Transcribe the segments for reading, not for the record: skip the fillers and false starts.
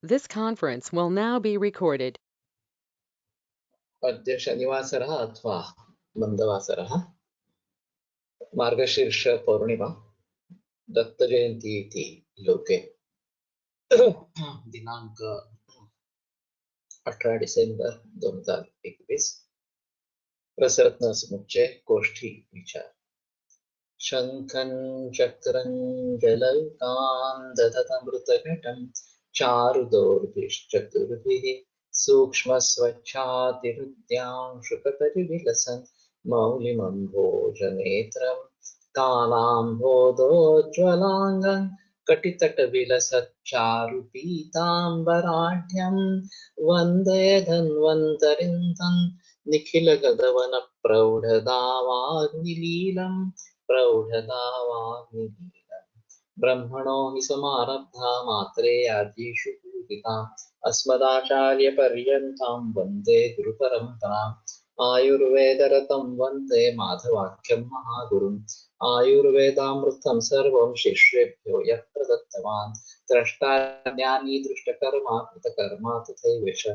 This conference will now be recorded. अद्य शनिवासरः अथवा मन्दवासरः मार्गशीर्ष पौर्णिमा दत्तजयन्ती इति लोके दिनांक 18 डिसेंबर 2021 रसरत्न समुच्चय कोष्ठी विचार शंखं चक्रं जलौकां दधतमृतघटं चारुदोर्भिश्चतुर्भिः सूक्ष्मस्वच्छातिहृद्यां शुकपरिविलसन् मौलिमम्भोजनेत्रं कालाम्भोदोज्ज्वलाङ्गं कटितटविलसच्चारुपीताम्बराढ्यं वन्दे धन्वन्तरिं तं निखिलगगवनप्रौढदावाग्निलीलम् प्रौढदावाग्निलीलम् ब्रह्मणो हि समारब्धा मात्रेयाधीषु पूजिताम् अस्मदाचार्यपर्यन्तां वन्दे गुरुपरम्पराम् आयुर्वेदरतं वन्दे माधवाख्यं महागुरुम् आयुर्वेदामृतं सर्वं शिष्येभ्यो यः प्रदत्तवान् द्रष्टा ज्ञानी दृष्टकर्मा कृतकर्मा तथैव च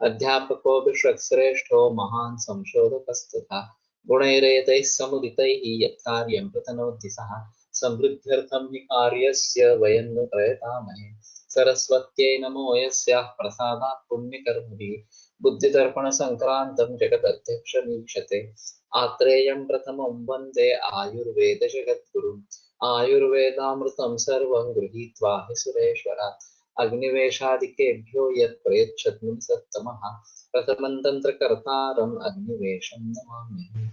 अध्यापको विश्वश्रेष्ठो महान् संशोधकस्तथा गुणैरेतैः समुदितैः यत्कार्यं प्रतनोति सः समृद्ध्यर्थं हि कार्यस्य वयं नु प्रयतामहे सरस्वत्यै नमो यस्याः प्रसादात् पुण्यकर्मभिः बुद्धिदर्पणसङ्क्रान्तं जगदध्यक्षमीक्षते आत्रेयं प्रथमं वन्दे आयुर्वेदजगद्गुरुम् आयुर्वेदामृतं सर्वं गृहीत्वा हि सुरेश्वरात् अग्निवेशादिकेभ्यो यत् प्रयच्छत् सत्तमः प्रथमं तन्त्रकर्तारम् अग्निवेशं नमाम्यहम्।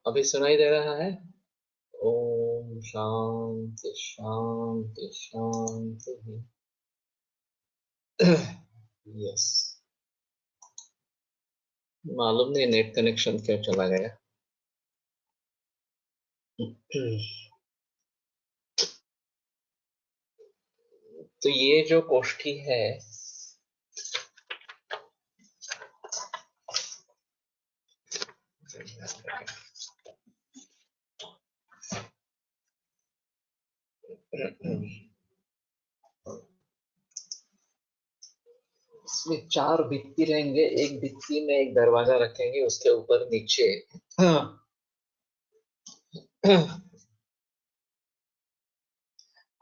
अभी सुनाई दे रहा है? ओम शांति शांति शांति। यस, मालूम नहीं नेट कनेक्शन क्यों चला गया। तो ये जो कोष्ठी है इसमें 4 भित्ति रहेंगे, एक भित्ति में एक दरवाजा रखेंगे, उसके ऊपर नीचे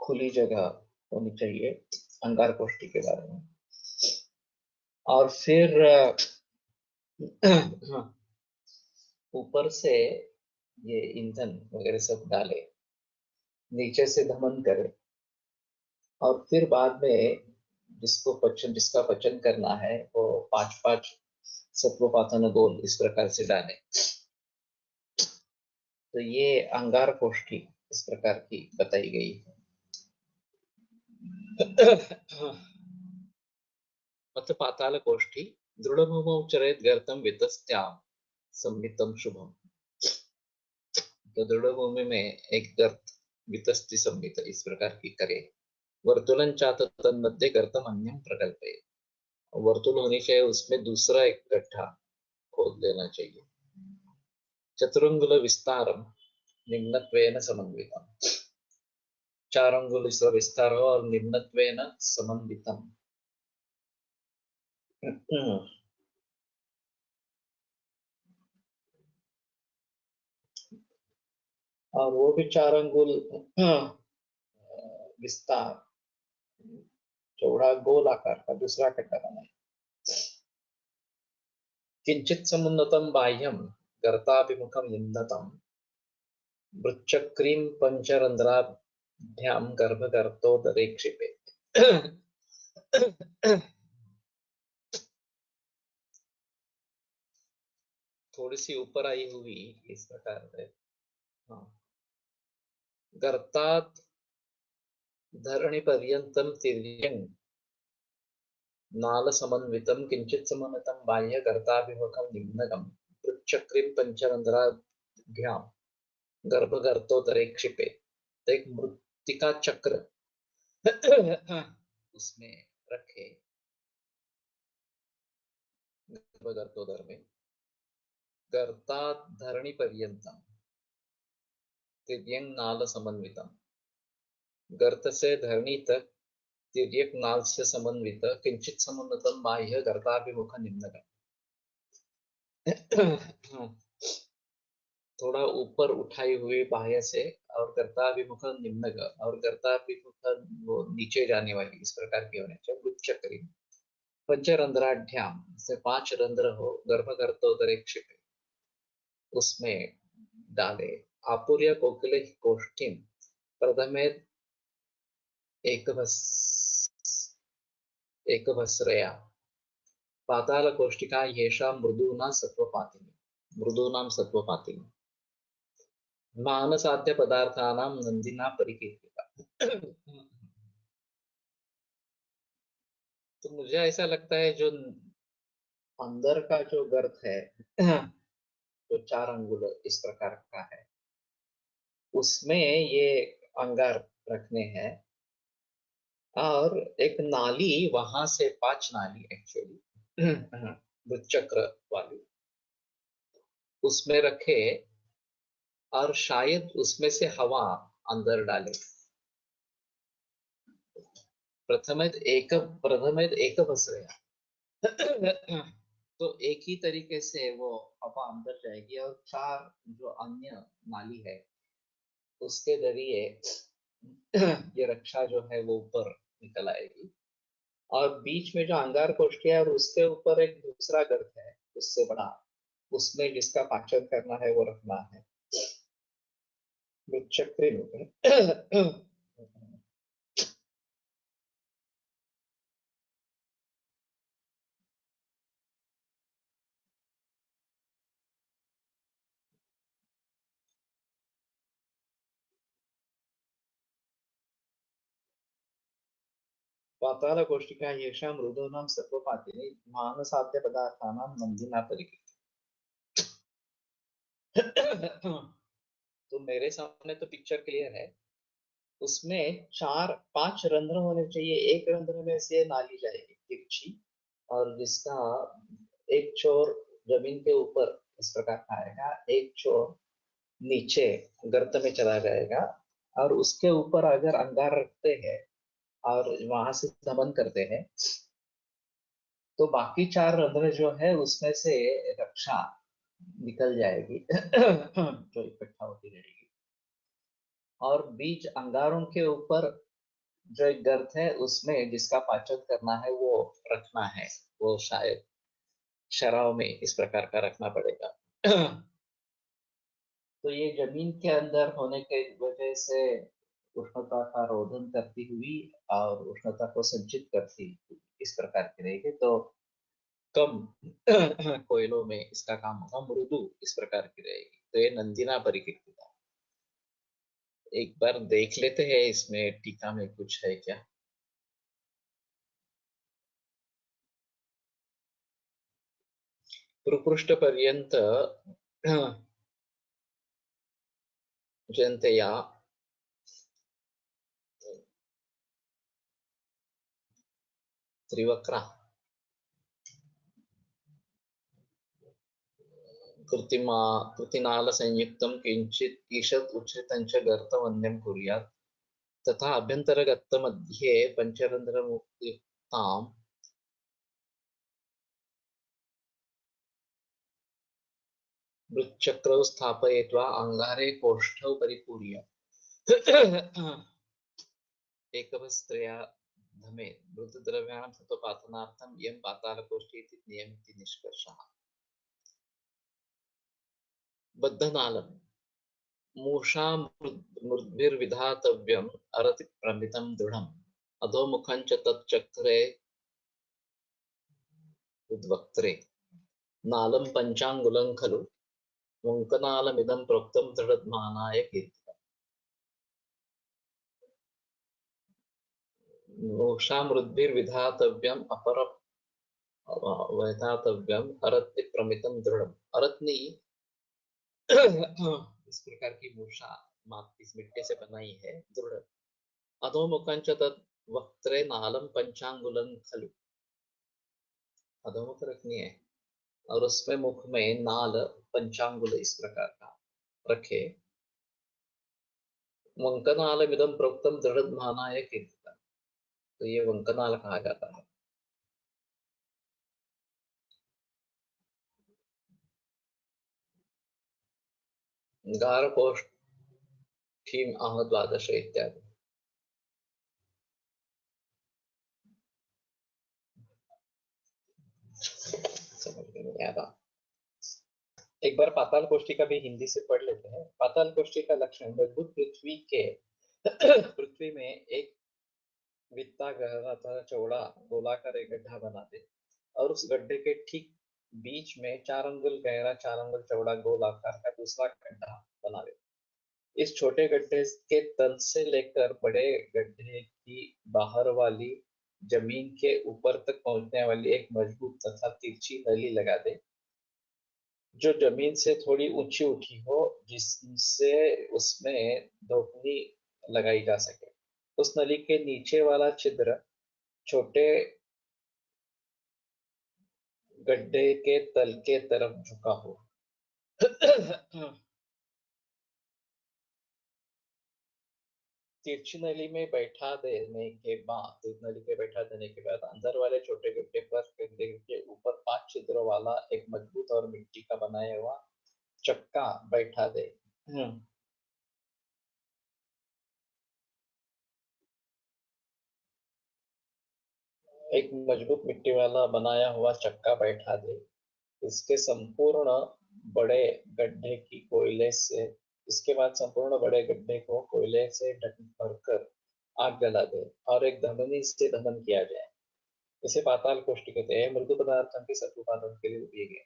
खुली जगह होनी चाहिए अंगार कोष्ठी के बारे में। और फिर ऊपर से ये ईंधन वगैरह सब डाले, नीचे से धमन करे, और फिर बाद में जिसका पचन करना है वो 5-5 सत्वपातन गोल इस प्रकार से डाले। तो ये अंगार कोष्ठी इस प्रकार की बताई गई है। अथ पाताल कोष्ठी दृढ़भूमौ चरेत गर्तं वितस्त्यां संमितं शुभम। तो दृढ़ भूमि में एक गर्त वितस्ति संमित इस प्रकार की करे। वर्तुलन चात तन्मध्ये गर्तम अन्यम प्रकल्पे। वर्तुल होनी चाहिए, उसमें दूसरा एक गड्ढा खोद देना चाहिए। चतुरंगुल विस्तारम निम्नत्वेन समन्वितम। 4 अंगुल इसका विस्तार हो और निम्नत्वेन समन्वितम। और वो भी 4 अंगुल विस्तार, चौड़ा गोल आकार का दूसरा गड्ढा बनाए। किंचित समुन्नतम बाह्यम गर्ताभिमुखम निम्नतम वृच्चक्रीम पंचरंध्राभ्यां गर्भगर्तोदरे क्षिपे। थोड़ी सी ऊपर आई हुई इस प्रकार है। हाँ। गर्तात् धरणि पर्यंतम तिर्यं नाल समन्वितम किंचित समन्वितम बाह्य गर्ताभिमुखम निम्नकम वृच्चक्रीम पंचरंध्राभ्यां गर्भगर्तोदरे क्षिपे। तो एक मृत्तिका चक्र उसमें रखे गर्भगर्तोदर में। गर्ता धरणी पर्यंतम तिर्यक नाल समन्वितम। गर्त से धरणी तक तिर्यक नाल से समन्वित किंचित समन्वितम बाह्य गर्ताभिमुख निम्नकम। थोड़ा ऊपर उठाई हुई बाह्य से और गर्ताभिमुख निम्नक और गर्ताभिमुख वो नीचे जाने वाली इस प्रकार की होने चाहिए। वृच्चक्री पंचरंध्राढ्याम से 5 रंध्र हो गर्भगर्तोदरे क्षिपे उसमें डाले। आपूर्य कोकिले कोष्ठीम प्रथमे एकभस्रया पाताल कोष्ठिका येषां मृदूना सत्वपातिनी मृदूनां सत्वपातिनी मानसाध्य पदार्थानां नंदिना परिकीर्तिता। तो मुझे ऐसा लगता है जो अंदर का जो गर्त है जो 4 अंगुल इस प्रकार का है उसमें ये अंगार रखने हैं और एक नाली वहां से 5 नाली एक्चुअली चक्र वाली उसमें रखे और शायद उसमें से हवा अंदर डाले। प्रथमेत एक भस्रया तो एक ही तरीके से वो हवा अंदर जाएगी और 4 जो अन्य नाली है उसके जरिए ये रक्षा जो है वो ऊपर निकल आएगी। और बीच में जो अंगार कोष्ठी है और उसके ऊपर एक दूसरा गर्त है उससे बड़ा, उसमें जिसका पाचन करना है वो रखना है। चक्री पाताल कोष्ठिका येषां मृदूनां सत्वपातिनी मानसाध्य पदार्थानां नंदिना परिकीर्तिता। तो मेरे सामने तो पिक्चर क्लियर है। उसमें 4-5 रंध्र होने चाहिए। एक रंध्र में से नाली जाएगी तिरछी और जिसका एक छोर जमीन के ऊपर इस प्रकार का आएगा, एक छोर नीचे गर्त में चला जाएगा और उसके ऊपर अगर अंगार रखते हैं और वहां से दमन करते हैं तो बाकी 4 रंध्र जो है उसमें से रक्षा निकल जाएगी जो इकट्ठा होती रहेगी। और बीच अंगारों के ऊपर जो एक गर्त है उसमें जिसका पाचन करना है वो रखना है, वो शायद शराब में इस प्रकार का रखना पड़ेगा। तो ये जमीन के अंदर होने के वजह से उष्णता का रोधन करती हुई और उष्णता को संचित करती इस प्रकार की रहेगी। तो कम कोयलों में इसका काम होगा, मृदु इस प्रकार की रहेगी। तो ये नंदिना परिकीर्तिता। एक बार देख लेते हैं इसमें टीका में कुछ है क्या। भ्रूपृष्ठ पर्यंत जयंतया त्रिवक्रा कृतिमा कृतिनालसंयुक्तं किञ्चित् ईषत् उच्छ्रितं च गर्तमन्यं कुर्यात् तथा अभ्यन्तरगर्तमध्ये पञ्चरन्ध्रयुक्तां मृच्चक्रौ स्थापयित्वा अङ्गारे कोष्ठौ परिपूर्य एकवस्त्रया धमे मृतद्रव्याणां सत्त्वपातनार्थं इयं पातालकोष्ठी इति नियमिति निष्कर्षः। बद्धनालं मूषा मृद्भिर्विधातव्यम् अरति प्रमितं दृढम् अधोमुखं च तच्चक्रे उद्वक्त्रे नालं पञ्चाङ्गुलं खलु वङ्कनालमिदं प्रोक्तं दृढध्मानाय कीर्तितम्। मूषा मृद्भिर्विधातव्यम् वेधातव्यम अरत्य प्रमितम दृढ़। अरत्नी इस प्रकार की मूषा इस मिट्टी से बनाई है, दृढ़। अधोमुखं च तत् वक्त्रे नालम पंचांगुलं खलु। अधोमुख रखनी है और उसमें मुख में नाल पंचांगुल इस प्रकार का रखे। वंकनाल विदम प्रोक्तम दृढ़ मानाय कीर्तितम। तो ये वंकनाल कहा जाता है। गारकोष्ठीम आह द्वादश इत्यादि। समझ में नहीं आ रहा। एक बार पाताल कोष्ठी का भी हिंदी से पढ़ लेते हैं। पाताल कोष्ठी का लक्षण मजबूत पृथ्वी के पृथ्वी में एक वित्ता गहरा तथा चौड़ा गोलाकार एक गड्ढा बना दे और उस गड्ढे के ठीक बीच में 4 अंगुल गहरा 4 अंगुल चौड़ा गोलाकार का दूसरा गड्ढा बना दे। इस छोटे गड्ढे के तल से लेकर बड़े गड्ढे की बाहर वाली जमीन के ऊपर तक पहुंचने वाली एक मजबूत तथा तिरछी नली लगा दे जो जमीन से थोड़ी ऊंची उठी हो, जिससे उसमें धोपनी लगाई जा सके। उस नली के नीचे वाला छिद्र छोटे गड्ढे के तल के तरफ झुका हो। तिरछी नली में बैठा देने के बाद नली के बैठा देने के बाद अंदर वाले छोटे गड्ढे पर गड्ढे के ऊपर 5 छिद्रों वाला एक मजबूत और मिट्टी का बनाया हुआ चक्का बैठा दे। एक मजबूत मिट्टी वाला बनाया हुआ चक्का बैठा दे। इसके संपूर्ण बड़े गड्ढे की कोयले से इसके बाद संपूर्ण बड़े गड्ढे को कोयले से ढक भरकर आग जला दे और एक धमनी से दहन किया जाए। इसे पाताल कोष्ठी कहते हैं। मृदु पदार्थों के सत्वपातन के लिए दिए गए।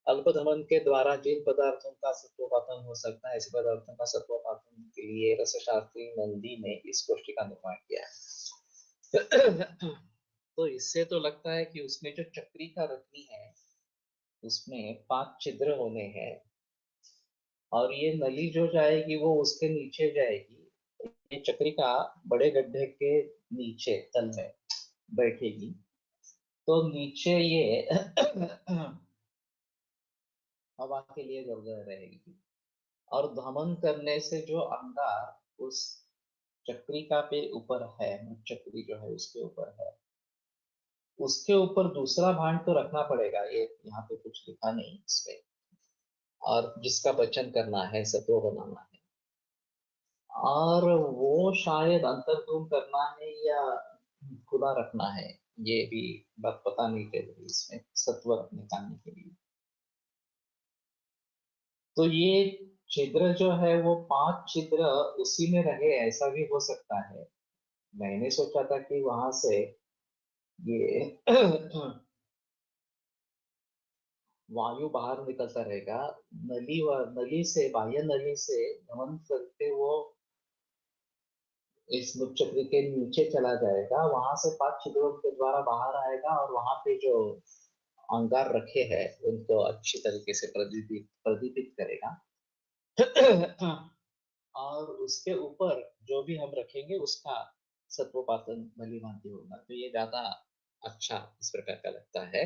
अल्प दमन के द्वारा जिन पदार्थों का सत्वपातन हो सकता है, ऐसे पदार्थों का सत्वपातन के लिए रसशास्त्री नंदी ने इस कोष्ठी का निर्माण किया है। तो इससे तो लगता है कि उसमें जो चक्री का रत्नी है उसमें 5 छिद्र होने हैं और ये नली जो जाएगी वो उसके नीचे जाएगी। ये चक्रिका बड़े गड्ढे के नीचे तल में बैठेगी तो नीचे ये हवा के लिए जगह रहेगी और दमन करने से जो अंगार उस चक्रिका पे ऊपर है, चक्री जो है उसके ऊपर है, उसके ऊपर दूसरा भांड तो रखना पड़ेगा। ये यहाँ पे कुछ लिखा नहीं इसमें। और जिसका पचन करना है, सत्व बनाना है और वो शायद अंतर्धूम करना है या खुला रखना है, ये भी बात पता नहीं चल रही इसमें सत्व निकालने के लिए। तो ये छिद्र जो है वो 5 छिद्र उसी में रहे, ऐसा भी हो सकता है। मैंने सोचा था कि वहां से ये वायु बाहर निकलता रहेगा। नली से, बाह्य नली से गमन करके वो इस मुख चक्र के नीचे चला जाएगा, वहां से 5 छिद्रों के द्वारा बाहर आएगा और वहां पे जो अंगार रखे हैं उनको अच्छी तरीके से प्रदीपित प्रदीपित करेगा। और उसके ऊपर जो भी हम रखेंगे उसका सत्वपातन भली भांति होगा, तो ये ज्यादा अच्छा इस प्रकार का लगता है।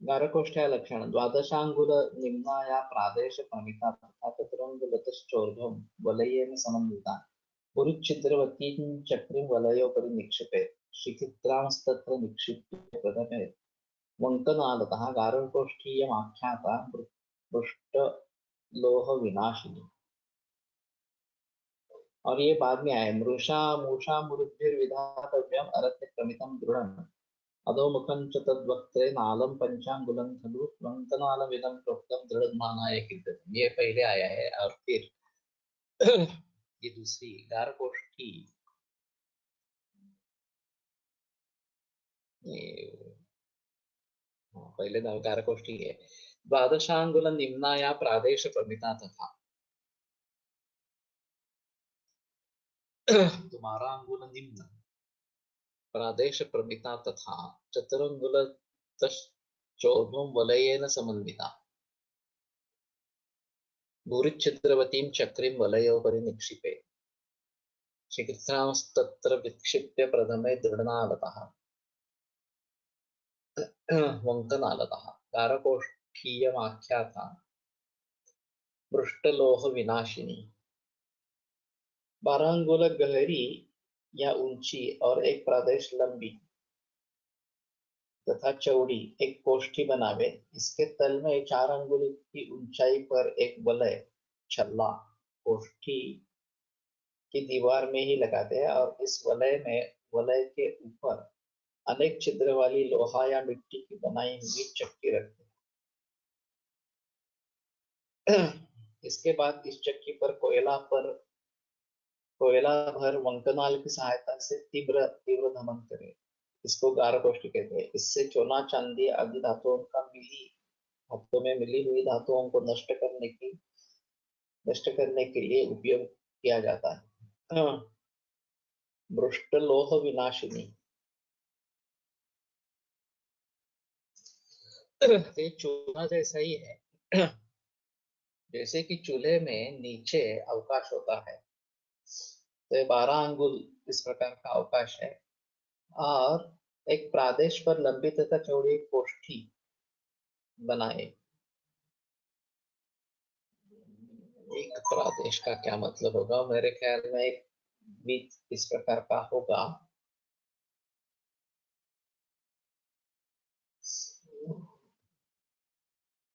गारकोष्ठ्या लक्षण द्वादशांगुल निम्नाया प्रादेश प्रमिता तथा चतुरंगुलतश्चोर्ध्वं वलयेन समन्विता पुरुच्छिद्रवतीं चक्रीं वलयोपरि निक्षिपेत् शिखित्रांस्तत्र निक्षिप्य प्रथमे वंकनालतः गारकोष्ठीयमाख्याता पृष्ठलोह विनाशिनी। और ये बाद में आए मृषा मूषा मुरुद्भिर्विधातव्यम् अरत्य क्रमितं दृढ़म् अधोमुखं च तद्वक्त्रे नालं पंचांगुलं खलु वंकनालमिदं प्रोक्तं दृढ़मानाय कीर्तनम्। ये पहले आया है और फिर ये दूसरी गारकोष्ठी, ये पहले गारकोष्ठी है। द्वादशांगुल निम्नाया प्रादेश प्रमिता तथा, तुम्हारा अंगुल निम्न प्रादेश प्रमिता तथा चतुरंगुल चोर्ध्वं वलयेन समन्विता भूरिच्छिद्रवतीं चक्रीं वलयोपरि निक्षिपे चिकित्सांस्तत्र विक्षिप्य प्रथमे दृढ़नालतः वंकनालतः गारकोष्ठीयमाख्याता पृष्ठलोह विनाशिनी। 12 अंगुल गहरी या ऊंची और एक प्रादेश लंबी तथा चौड़ी एक कोष्ठी बनावे, इसके तल में 4 अंगुल की ऊंचाई पर एक वलय छल्ला कोष्ठी की दीवार में ही लगाते हैं और इस वलय के ऊपर अनेक छिद्र वाली लोहा या मिट्टी की बनाई हुई चक्की रखते हैं। इसके बाद इस चक्की पर कोयला भर वंकनाल की सहायता से तीव्र तीव्र दमन करे, इसको गारकोष्ठी कहते हैं। इससे चोना चांदी आदि धातुओं में मिली हुई धातुओं को नष्ट करने के लिए उपयोग किया जाता है। भ्रष्ट लोह विनाशिनी, ये चूल्हा जैसा ही है। जैसे कि चूल्हे में नीचे अवकाश होता है, तो ये 12 अंगुल इस प्रकार का अवकाश है और एक प्रादेश पर लंबी तथा चौड़ी कोष्ठी बनाए। एक प्रादेश का क्या मतलब होगा, मेरे ख्याल में एक बीच इस प्रकार का होगा।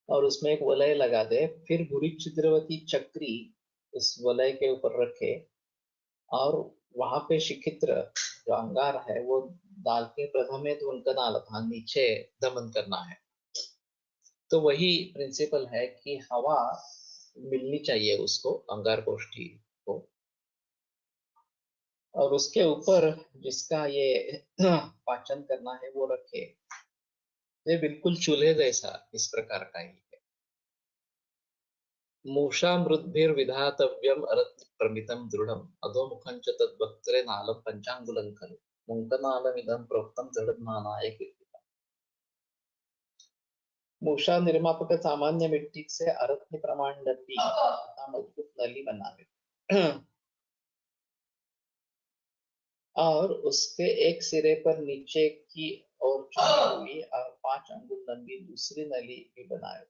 और उसमें एक वलय लगा दे, फिर बुरी छिद्रवती चक्री उस वलय के ऊपर रखे और वहां पे शिखित्र जो अंगार है वो डाल के प्रथमे तो उनका डालना नीचे दमन करना है। तो वही प्रिंसिपल है कि हवा मिलनी चाहिए उसको अंगार कोष्ठी को, और उसके ऊपर जिसका ये पाचन करना है वो रखे। ये बिल्कुल चूल्हे जैसा इस प्रकार का ही है। मूषा मृद्भिर्विधातव्यम् अरति प्रमितं दृढ़म् अधोमुखं च तद्वक्त्रे नालं पंचांगुलं खलु मुंकनालमिदं प्रोक्तं दृढ़मानाय कीर्तितम्। मूषा निर्मापक सामान्य मिट्टी से अरत्न प्रमाण डब्बी तथा मजबूत नली बनावे और उसके एक सिरे पर नीचे की ओर चुनी हुई और 5 अंगुल लंबी दूसरी नली भी बनाए।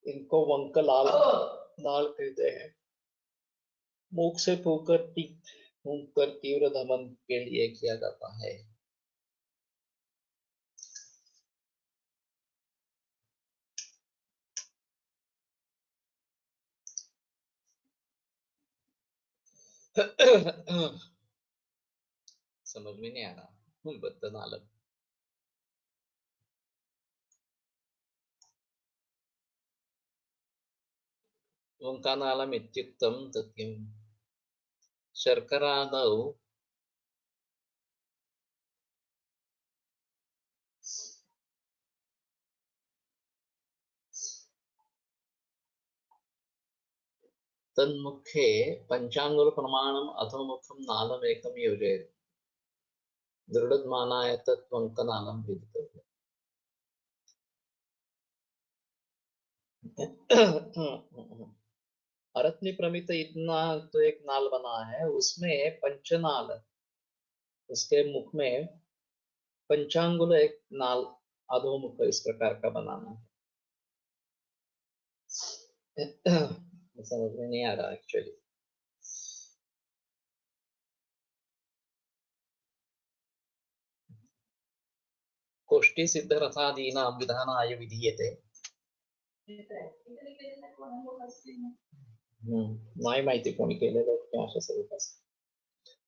इनको वंकलाल नाल कहते हैं। मुख से फूंक कर तीव्र दमन के लिए किया जाता है। समझ में नहीं आ रहा बद्ध नालम। ओंकानालम् इत्युक्तं तत् किं शर्करादौ तन्मुखे पञ्चाङ्गुलप्रमाणम् अधोमुखं नालमेकं योजयेत् दृढद्मानाय तत् ओंकानालं विदितव्यम्। अरत्नी प्रमित इतना तो एक नाल बना है, उसमें पंचनाल, उसके मुख में पंचांगुल एक नाल अधोमुख इस प्रकार का बनाना है। समझ में नहीं आ रहा एक्चुअली। कोष्ठी सिद्ध रथादीनां विधानाय विधीयते। नाही माहिती कोणी केलेलं किंवा अशा स्वरूपात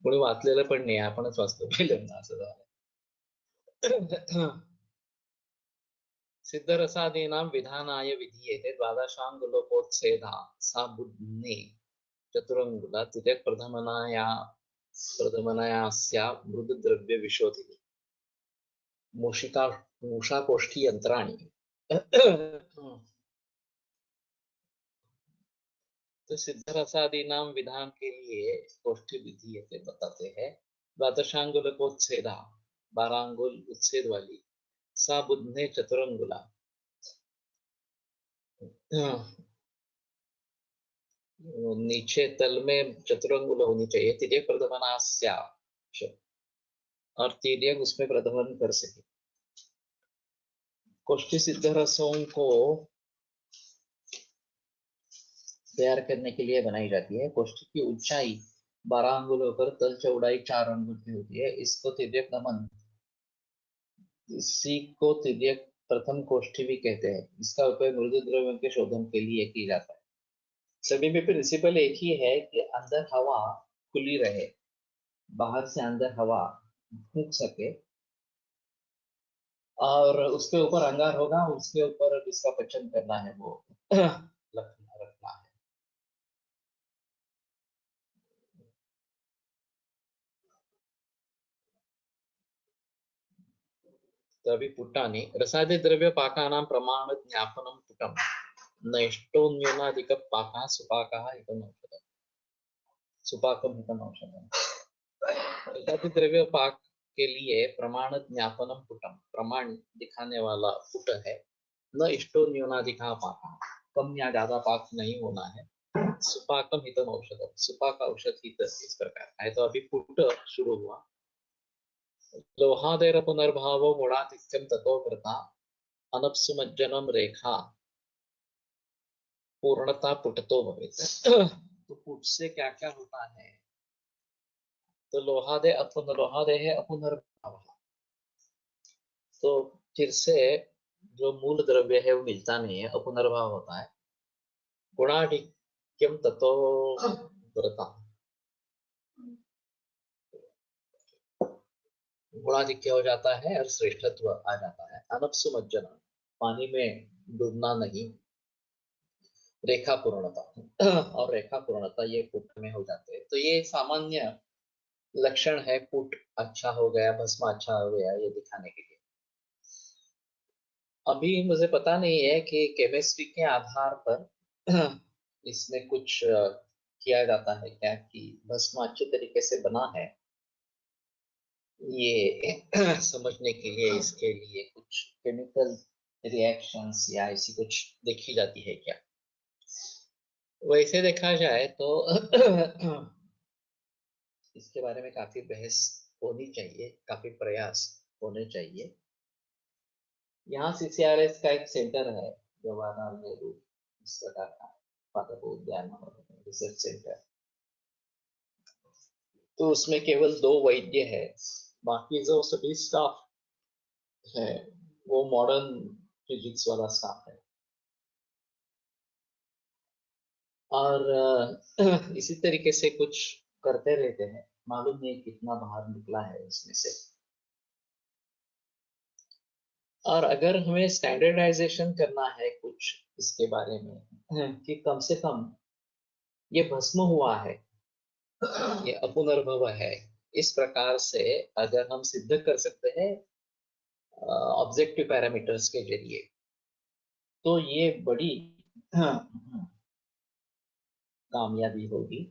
कोणी वाचलेलं पण नाही, आपणच वाचतो पहिल्यांदा असं झालं। सिद्धरसादीनां विधानाय विधीयते द्वादशाङ्गुलोपोत्सेदा सा बुध्ने चतुरङ्गुला तिर्यक् प्रथमनायास्या मृदुद्रव्यविशोधिनी मूषाकोष्ठी यंत्राणी। तो सिद्धरसादीनां विधान के लिए कोष्ठी विधीयते बताते हैं। द्वादशाङ्गुलोपोत्सेदा 12 अंगुल उच्छेद वाली सा बुध्ने चतुरंगुला, नीचे तल में चतुरंगुल होनी चाहिए, तिर्यक प्रथमनास्या और तिर्यक उसमें प्रथमन कर सके। कोष्ठी सिद्ध रसों को तैयार करने के लिए बनाई जाती है। कोष्ठी की ऊंचाई 12 अंगुल होकर तल चौड़ाई 4 अंगुल की होती है। इसको तिर्यक नमन, इसी को तिर्यक प्रथम कोष्ठी भी कहते हैं। इसका उपयोग मृदु द्रव्यों के शोधन के लिए किया जाता है। सभी में प्रिंसिपल एक ही है कि अंदर हवा खुली रहे, बाहर से अंदर हवा फूंक सके, और उसके ऊपर अंगार होगा, उसके ऊपर जिसका पचन करना है वो रखना है। तभी पुट्टानि रसादि द्रव्य पाकानां प्रमाण ज्ञापनं पुटं नैष्टोन्यूनाधिक पाकः सुपाकः इदम् औषधम् सुपाकम् इदम् औषधम्। रसादि द्रव्य पाक के लिए प्रमाण ज्ञापनम पुटम, प्रमाण दिखाने वाला पुट है। न इष्टो न्यूनाधिका पाक, कम या ज्यादा पाक नहीं होना है। सुपाकम हितम औषधम, सुपाक औषध हित इस प्रकार है। तो अभी पुट शुरू हुआ। लोहादेर पुनर्भाव गुणातिथ्यम ततो कृता अनप्सुमज्जनम रेखा पूर्णता पुटतो भवेत्। तो पुट से क्या क्या होता है? तो लोहादे लोहादे है अपुनर्भाव, तो फिर से जो मूल द्रव्य है वो मिलता नहीं है, अपुनर्भाव होता है। गुणाधिक्यम ततो व्रता, गुणाधिक्य हो जाता है और श्रेष्ठत्व आ जाता है। अनप्सुमज्जन, पानी में डूबना नहीं। रेखा पूर्णता और रेखा पूर्णता ये पुट में हो जाते हैं। तो ये सामान्य लक्षण है, पुट अच्छा हो गया, भस्म अच्छा हो गया, ये दिखाने के लिए। अभी मुझे पता नहीं है कि केमिस्ट्री के आधार पर इसमें कुछ किया जाता है क्या, कि भस्म अच्छे तरीके से बना है, ये समझने के लिए इसके लिए कुछ केमिकल रिएक्शंस या ऐसी कुछ देखी जाती है क्या? वैसे देखा जाए तो इसके बारे में काफी बहस होनी चाहिए, काफी प्रयास होने चाहिए। यहाँ CCRS का एक सेंटर है, जवाहरलाल नेहरू इस प्रकार का पादप उद्यान रिसर्च सेंटर। तो उसमें केवल 2 वैद्य है, बाकी जो सभी स्टाफ है वो मॉडर्न फिजिक्स वाला स्टाफ है। और इसी तरीके से कुछ करते रहते हैं, मालूम नहीं कितना बाहर निकला है उसमें से। और अगर हमें स्टैंडर्डाइजेशन करना है कुछ इसके बारे में, कि कम से कम ये भस्म हुआ है, ये अपुनर्भव है। इस प्रकार से अगर हम सिद्ध कर सकते हैं ऑब्जेक्टिव पैरामीटर्स के जरिए, तो ये बड़ी कामयाबी होगी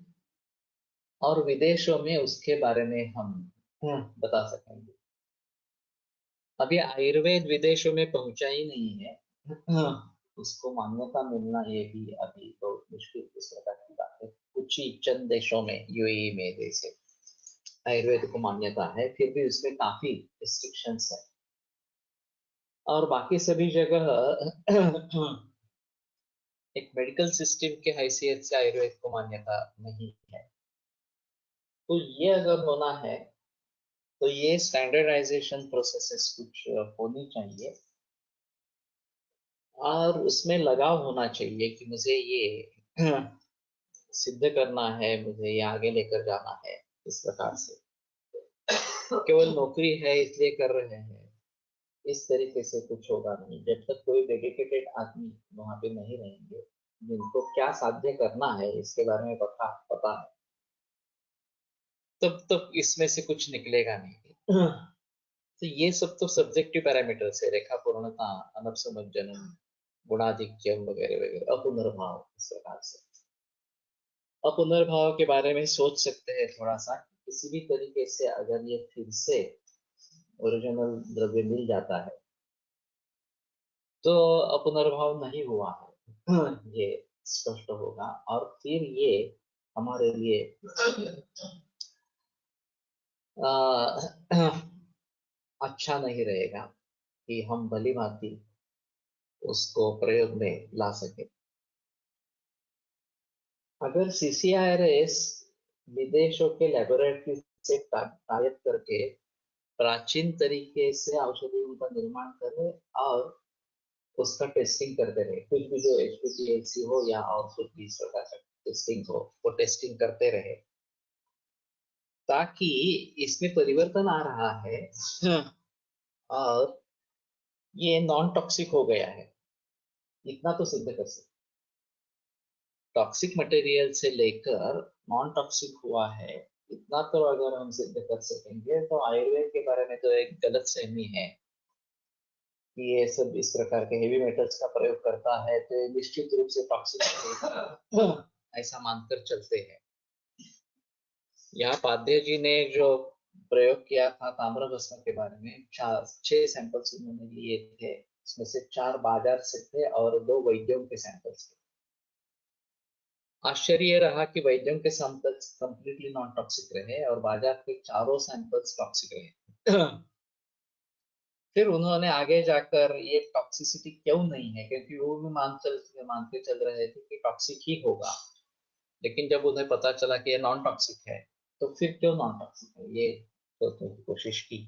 और विदेशों में उसके बारे में हम बता सकेंगे। अभी आयुर्वेद विदेशों में पहुंचा ही नहीं है, उसको मान्यता मिलना ये भी अभी बहुत मुश्किल इस प्रकार की बात है। कुछ ही चंद देशों में, यूएई में जैसे आयुर्वेद को मान्यता है, फिर भी उसमें काफी रिस्ट्रिक्शंस है। और बाकी सभी जगह एक मेडिकल सिस्टम के हैसियत से आयुर्वेद को मान्यता नहीं है। तो ये अगर होना है तो ये स्टैंडर्डाइजेशन प्रोसेसेस कुछ होनी चाहिए और उसमें लगाव होना चाहिए कि मुझे ये सिद्ध करना है, मुझे ये आगे लेकर जाना है। इस प्रकार से केवल नौकरी है इसलिए कर रहे हैं, इस तरीके से कुछ होगा नहीं। जब तक कोई डेडिकेटेड आदमी वहां पे नहीं रहेंगे जिनको क्या साध्य करना है इसके बारे में पता है, तब तक इसमें से कुछ निकलेगा नहीं। तो ये सब तो सब्जेक्टिव पैरामीटर्स है, रेखा पूर्णता, अनपसमज्जनम, गुणाधिक्यम वगैरह वगैरह, अपुनर्भाव। इस प्रकार से अपुनर्भाव के बारे में सोच सकते हैं थोड़ा सा, किसी भी तरीके से अगर ये फिर से ओरिजिनल द्रव्य मिल जाता है तो अपुनर्भाव नहीं हुआ है, ये स्पष्ट होगा। और फिर ये हमारे लिए अच्छा नहीं रहेगा कि हम भली भांति उसको प्रयोग में ला सके। अगर सीसीआरएस विदेशों के लेबोरेटरी से टाइप करके प्राचीन तरीके से औषधियों का निर्माण करे और उसका टेस्टिंग करते रहे, कुछ भी जो एचपीसीएलसी हो या और कुछ भी इस प्रकार का टेस्टिंग हो, वो टेस्टिंग करते रहे, ताकि इसमें परिवर्तन आ रहा है और ये नॉन टॉक्सिक हो गया है, इतना तो सिद्ध कर सकते। टॉक्सिक मटेरियल से लेकर नॉन टॉक्सिक हुआ है, इतना तो अगर हम सिद्ध कर सकेंगे तो आयुर्वेद के बारे में तो एक गलत सहमी है कि ये सब इस प्रकार के हेवी मेटल्स का प्रयोग करता है तो ये निश्चित रूप से टॉक्सिक ऐसा मानकर चलते हैं। यहाँ पाध्य जी ने जो प्रयोग किया था ताम्रभस्म के बारे में, 6 सैंपल्स उन्होंने लिए थे, उसमें से 4 बाजार से थे और 2 वैद्यों के सैंपल्स थे। आश्चर्य रहा कि वैद्यों के सैंपल्स कंप्लीटली नॉन टॉक्सिक रहे और बाजार के चारों सैंपल्स टॉक्सिक रहे। फिर उन्होंने आगे जाकर ये टॉक्सिसिटी क्यों नहीं है, क्योंकि वो भी मानते चल रहे थे कि टॉक्सिक ही होगा, लेकिन जब उन्हें पता चला कि ये नॉन टॉक्सिक है तो फिर क्यों नॉन टॉक्सिक है ये तो कोशिश की,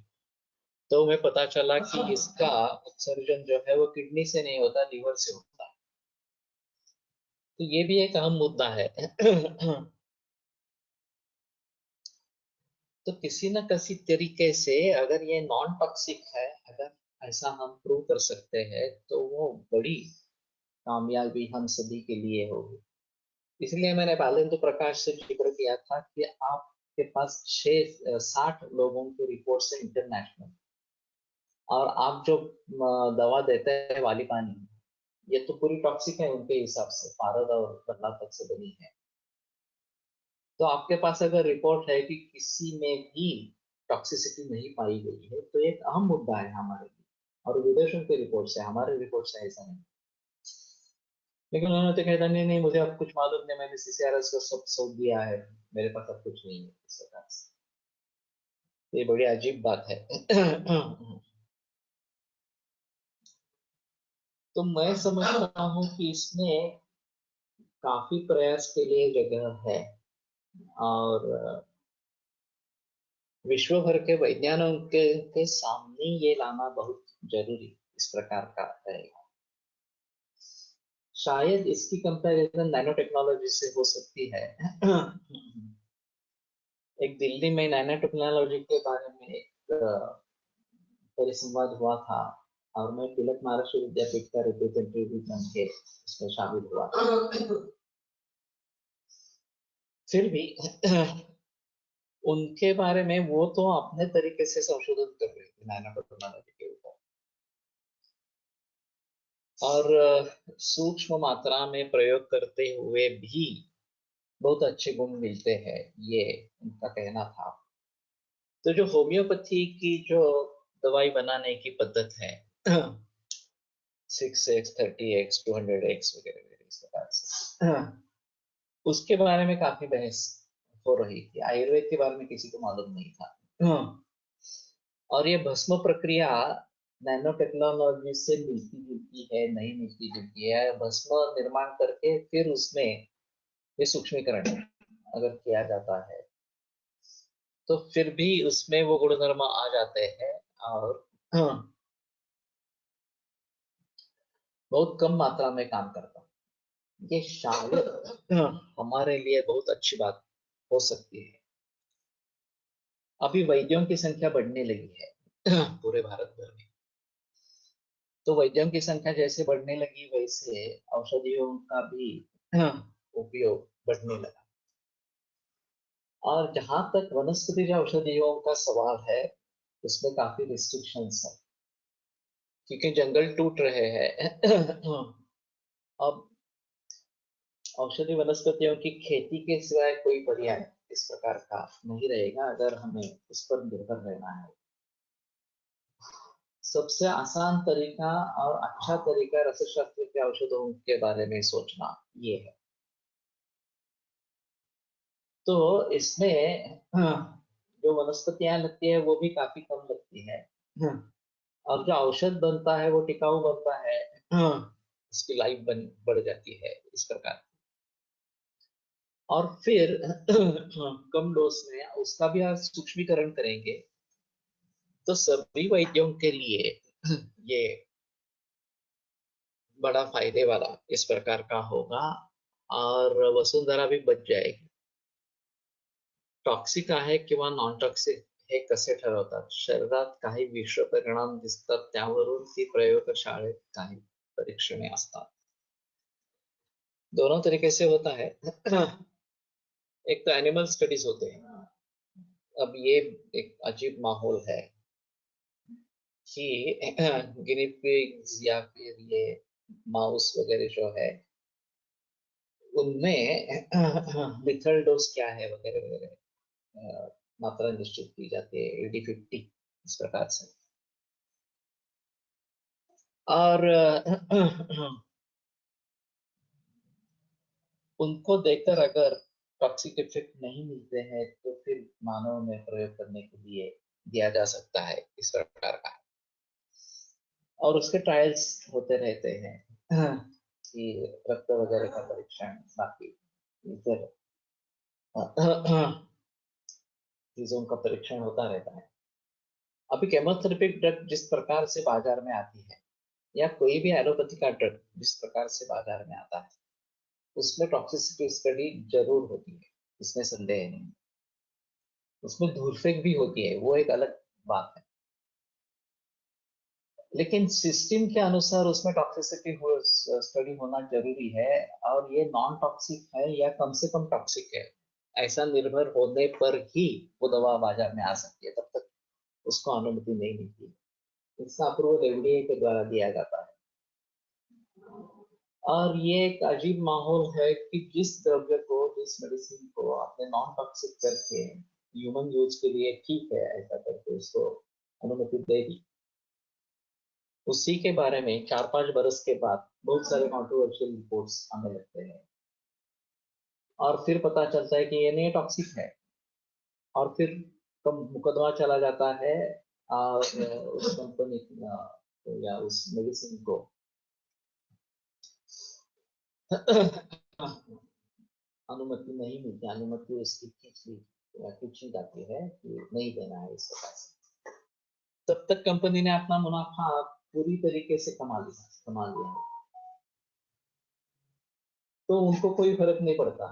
तो हमें पता चला कि इसका उत्सर्जन जो है वो किडनी से नहीं होता, लीवर से होता है। तो ये भी एक अहम मुद्दा है। तो किसी न किसी तरीके से अगर ये नॉन टॉक्सिक है, अगर ऐसा हम प्रूव कर सकते हैं तो वो बड़ी कामयाबी हम सभी के लिए होगी। इसलिए मैंने बालेंद्र प्रकाश से जिक्र किया था कि आपके पास 60 लोगों की रिपोर्ट है इंटरनेशनल, और आप जो दवा देते हैं वाली पानी, ये तो पूरी टॉक्सिक है उनके हिसाब से, पारद और कर्नाटक से बनी है। तो आपके पास अगर रिपोर्ट है कि किसी में भी टॉक्सिसिटी नहीं पाई गई है तो एक अहम मुद्दा है हमारे लिए, और विदेशों के रिपोर्ट से, हमारे रिपोर्ट से ऐसा नहीं। लेकिन उन्होंने तो कहता नहीं नहीं मुझे अब कुछ मालूम नहीं, मैंने सीसीआरएस को सब सौंप दिया है, मेरे पास अब कुछ नहीं है इस प्रकार से। ये बड़ी अजीब बात है। तो मैं समझता हूँ कि इसमें काफी प्रयास के लिए जगह है और विश्व भर के वैज्ञानिकों के सामने ये लाना बहुत जरूरी इस प्रकार का है। शायद इसकी कंपैरिजन नैनो टेक्नोलॉजी से हो सकती है। एक दिल्ली में नैनो टेक्नोलॉजी के बारे में एक परिसंवाद हुआ था और मैं तिलक महाराष्ट्र विद्यापीठ का रिप्रेजेंटेटिव बन के उसमें शामिल हुआ। फिर भी उनके बारे में वो तो अपने तरीके से संशोधन कर रहे थे नैनो टेक्नोलॉजी के ऊपर, और सूक्ष्म मात्रा में प्रयोग करते हुए भी बहुत अच्छे गुण मिलते हैं, ये उनका कहना था। तो जो होम्योपैथी की जो दवाई बनाने की पद्धत है, 6x 30x 200x वगैरह वगैरह इस प्रकार से, उसके बारे में काफी बहस हो रही थी। आयुर्वेद के बारे में किसी को मालूम नहीं था। और ये भस्म प्रक्रिया नैनो टेक्नोलॉजी से मिलती जुलती है, नहीं मिलती जुलती है? भस्म निर्माण करके फिर उसमें ये सूक्ष्मीकरण अगर किया जाता है तो फिर भी उसमें वो गुणधर्म आ जाते हैं, और बहुत कम मात्रा में काम करता है। ये शायद हमारे लिए बहुत अच्छी बात हो सकती है। अभी वैद्यों की संख्या बढ़ने लगी है पूरे भारत भर में। तो वैद्यों की संख्या जैसे बढ़ने लगी, वैसे औषधियों का भी उपयोग बढ़ने लगा। और जहां तक वनस्पति औषधियों का सवाल है, उसमें काफी रिस्ट्रिक्शंस है, क्योंकि जंगल टूट रहे हैं। अब औषधि वनस्पतियों की खेती के सिवाय कोई पर्याय इस प्रकार का नहीं रहेगा अगर हमें इस पर निर्भर रहना है। सबसे आसान तरीका और अच्छा तरीका रसशास्त्र के औषधों के बारे में सोचना ये है। तो इसमें जो वनस्पतियां लगती है वो भी काफी कम लगती है, और जो औषध बनता है वो टिकाऊ बनता है, उसकी लाइफ बढ़ जाती है इस प्रकार। और फिर कम डोज में उसका भी आप सूक्ष्मीकरण करेंगे तो सभी वैद्यों के लिए ये बड़ा फायदे वाला इस प्रकार का होगा, और वसुंधरा भी बच जाएगी। टॉक्सिक आहे किंवा नॉन टॉक्सिक हे कसे ठरवतात? शरीरात काही विष परिणाम दिसतात त्यावरून ती प्रयोगशाळेत काही परीक्षणे असतात। दोनों तरीके से होता है। एक तो एनिमल स्टडीज होते हैं। अब ये एक अजीब माहौल है कि गिनी पिग्स या फिर ये माउस वगैरह जो है, उनमें मिथल डोज क्या है वगैरह वगैरह मात्रा निश्चित की जाती है, 80-50 इस प्रकार से। और उनको देखकर अगर टॉक्सिक इफेक्ट नहीं मिलते हैं तो फिर मानव में प्रयोग करने के लिए दिया जा सकता है इस प्रकार का। और उसके ट्रायल्स होते रहते हैं कि रक्त वगैरह का परीक्षण, बाकी इधर चीजों का परीक्षण होता रहता है। अभी केमोथेरेपी ड्रग जिस प्रकार से बाजार में आती है, या कोई भी एलोपैथी का ड्रग जिस प्रकार से बाजार में आता है, उसमें टॉक्सिसिटी स्टडी जरूर होती है, इसमें संदेह नहीं। उसमें धूलफेक भी होती है, वो एक अलग बात है। लेकिन सिस्टम के अनुसार उसमें टॉक्सिसिटी स्टडी होना जरूरी है, और ये नॉन टॉक्सिक है या कम से कम टॉक्सिक है, ऐसा निर्भर होने पर ही वो दवा बाजार में आ सकती है। तब तक उसको अनुमति नहीं मिलती है। इसका अप्रूवल एफडीए के द्वारा दिया जाता है। और ये एक अजीब माहौल है कि जिस द्रव्य को, जिस मेडिसिन को आपने नॉन टॉक्सिक करके ह्यूमन यूज के लिए ठीक है ऐसा करके उसको अनुमति दे दी, उसी के बारे में 4-5 बरस के बाद बहुत सारे कॉन्ट्रोवर्शियल रिपोर्ट्स आने लगते हैं, और फिर पता चलता है कि ये नहीं टॉक्सिक है, और फिर मुकदमा चला जाता है, और उस कंपनी या उस मेडिसिन को अनुमति नहीं मिलती, अनुमति उसकी खींची जाती है कि नहीं देना है इस प्रकार से। तब तक कंपनी ने अपना मुनाफा पूरी तरीके से कमा लिया है, तो उनको कोई फर्क नहीं पड़ता।